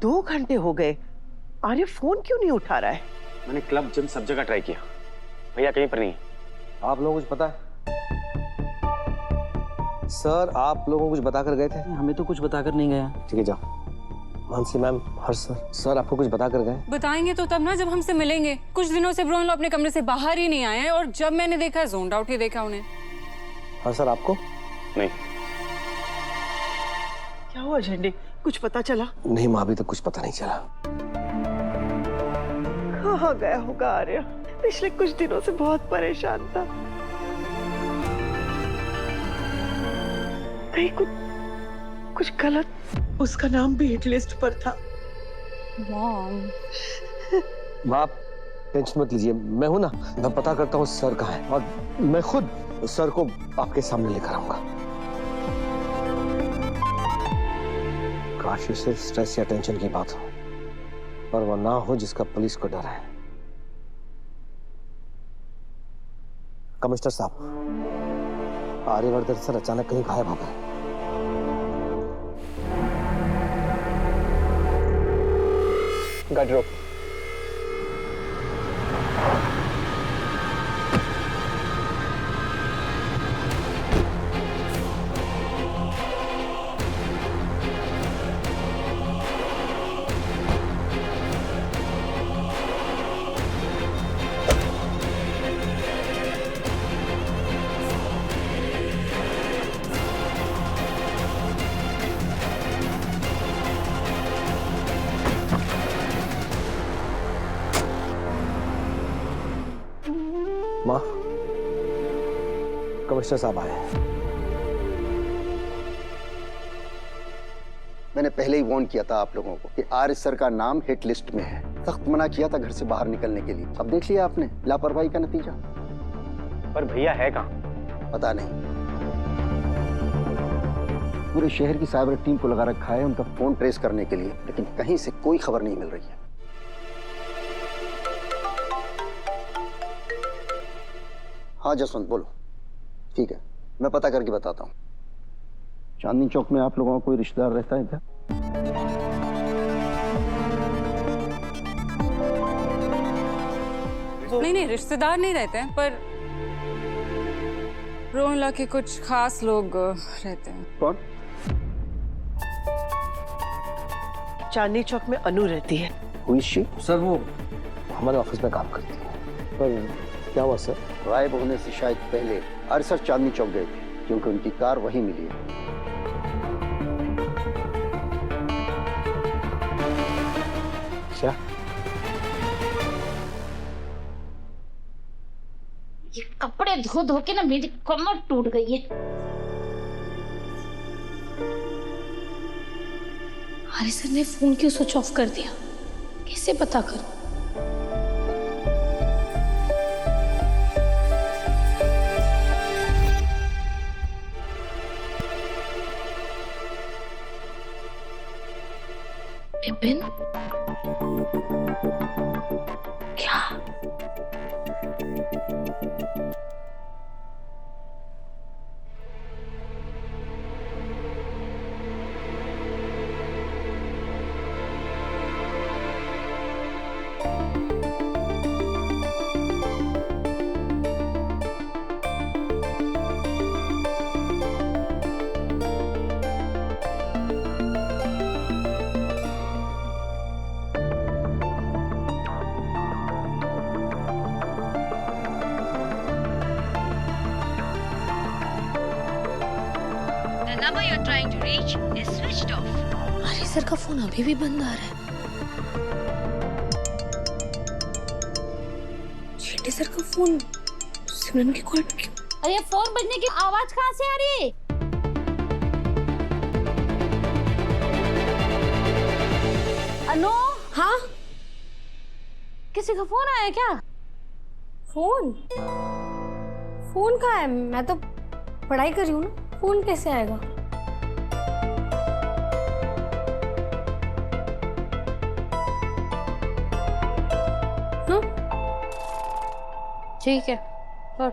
2 घंटे हो गए, आर्य फोन क्यों नहीं उठा रहा है? मैंने क्लब जिम सब जगह ट्राई किया, भैया कहीं पर नहीं। आप लोगों को कुछ पता है? सर, आप लोगों को कुछ बताकर गए थे? हमें तो कुछ बताकर नहीं गया। ठीक है, जाओ। मानसी मैम, हर्ष सर आपको कुछ बताकर गए? बताएंगे तो तब ना, जब हमसे मिलेंगे। कुछ दिनों से ब्रोनलो अपने कमरे से बाहर ही नहीं आए हैं, और जब मैंने देखा जोन्ड आउट ही देखा उन्हें। हर्ष सर आपको? नहीं। क्या हुआ झंडे, कुछ पता चला? नहीं माँ, अभी तक कुछ पता नहीं चला। कहाँ गया होगा आर्य? पिछले कुछ दिनों से बहुत परेशान था। कहीं कुछ गलत? उसका नाम भी हिट लिस्ट पर था। मॉम, माँ आप टेंशन मत लीजिए, मैं हूं ना, मैं पता करता हूँ सर कहाँ है, और मैं खुद सर को आपके सामने लेकर आऊंगा। काश ये सिर्फ स्ट्रेस या टेंशन की बात हो, पर वो ना हो जिसका पुलिस को डर है। कमिश्नर साहब, आर्यवर्धन सर अचानक कहीं गायब हो गए। गाड़ी रोक। माँ, कमिश्नर साहब आए। मैंने पहले ही वार्न किया था आप लोगों को कि आर्य सर का नाम हिट लिस्ट में है। सख्त मना किया था घर से बाहर निकलने के लिए। अब देख लिया आपने लापरवाही का नतीजा। पर भैया है कहाँ? पता नहीं। पूरे शहर की साइबर टीम को लगा रखा है उनका फोन ट्रेस करने के लिए, लेकिन कहीं से कोई खबर नहीं मिल रही है। हाँ जसवंत बोलो। ठीक है, मैं पता करके बताता हूँ। चांदनी चौक में आप लोगों का कोई रिश्तेदार रहता है क्या? नहीं, रिश्तेदार नहीं रहते हैं, पर ब्रोनलो के कुछ खास लोग रहते हैं। कौन? चांदनी चौक में अनु रहती है। Who is she? सर वो हमारे ऑफिस में काम करती है। पर क्या हुआ सर? गायब होने से शायद पहले आर्य सर चांदनी चौक गए थे, क्योंकि उनकी कार वहीं मिली है। क्या? ये कपड़े धो धो के ना मेरी कमर टूट गई है। आर्य सर ने फोन क्यों स्विच ऑफ कर दिया? कैसे पता करूं? विपिन? क्या? number you're trying to reach is switched off. Arya sir का फोन अभी भी बंद आ रहा है। शेट्टी सर का फोन सिमरन की कॉल पे क्यों? अरे फोन बजने की आवाज कहाँ से आ रही है? अनु? हाँ? किसी का फोन आया क्या? फोन? फोन कहाँ है? मैं तो पढ़ाई कर रही हूँ ना, फोन कैसे आएगा? हाँ? ठीक है, पर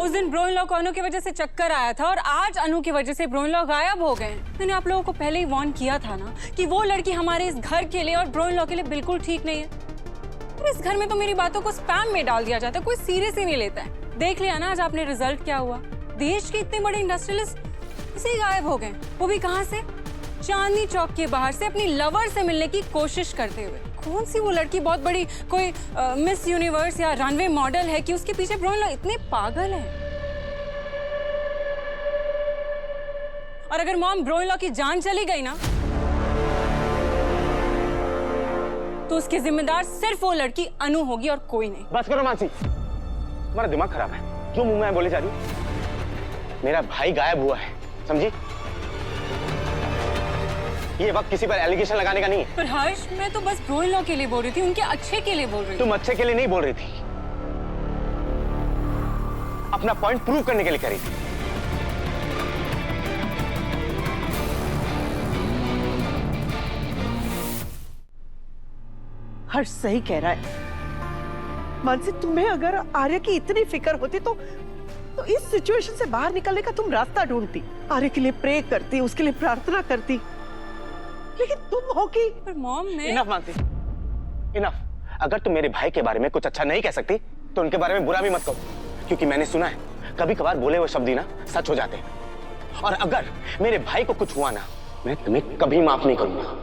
उस दिन ब्रो इन लॉ को अनु की वजह से चक्कर आया था और आज अनु की वजह से ब्रो इन लॉ गायब हो गए। मैंने आप लोगों को पहले ही वार्न किया था ना कि वो लड़की हमारे इस घर के लिए और ब्रो इन लॉ के लिए बिल्कुल ठीक नहीं है। और इस घर में तो मेरी बातों को स्पैम में डाल दिया जाता है, कोई सीरियस ही नहीं लेता है। देख लिया ना आज आपने रिजल्ट क्या हुआ। देश के इतने बड़े इंडस्ट्रियलिस्ट इसे ही गायब हो गए, वो भी कहाँ से? चांदनी चौक के बाहर से अपनी लवर से मिलने की कोशिश करते हुए। कौन सी वो लड़की बहुत बड़ी कोई मिस यूनिवर्स या रनवे मॉडल है कि उसके पीछे ब्रो इन लॉ इतने पागल हैं? और अगर मॉम ब्रो इन लॉ की जान चली गई ना तो उसकी जिम्मेदार सिर्फ वो लड़की अनु होगी और कोई नहीं। बस करो मानसी, तुम्हारा दिमाग खराब है। क्यों मुंह में बोले जा रही हो? मेरा भाई गायब हुआ है, समझी? ये वक्त किसी पर एलिगेशन लगाने का नहीं है। पर हर्ष, मैं तो बस ब्रो इन लॉ के लिए बोल रही थी, उनके अच्छे के लिए बोल रही थी। तुम अच्छे के लिए नहीं बोल रही थी, अपना पॉइंट प्रूव करने के लिए करी थी। हर्ष सही कह रहा है। मानसी, तुम्हें अगर आर्य की इतनी फिक्र होती तो इस सिचुएशन से बाहर निकलने का तुम रास्ता ढूंढती, आर्य के लिए प्रे करती, उसके लिए प्रार्थना करती। लेकिन तुम हो कि पर मॉम ने इनफ मानसी, इनफ। अगर तुम मेरे भाई के बारे में कुछ अच्छा नहीं कह सकती तो उनके बारे में बुरा भी मत कहो, क्योंकि मैंने सुना है कभी कभार बोले हुए शब्द ही ना सच हो जाते हैं। और अगर मेरे भाई को कुछ हुआ ना, मैं तुम्हें कभी माफ नहीं करूंगा।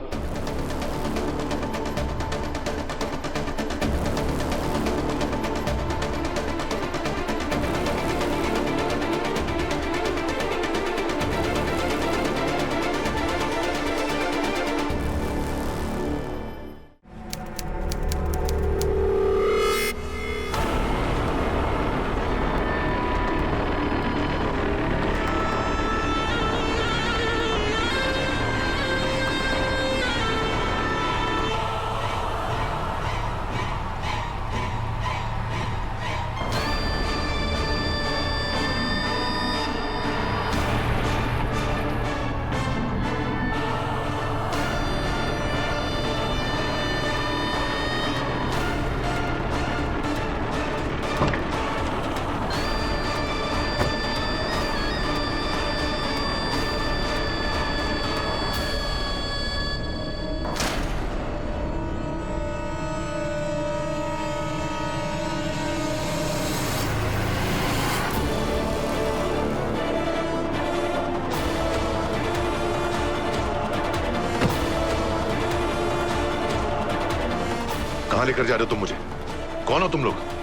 कहां लेकर जा रहे हो तुम मुझे? कौन हो तुम लोग?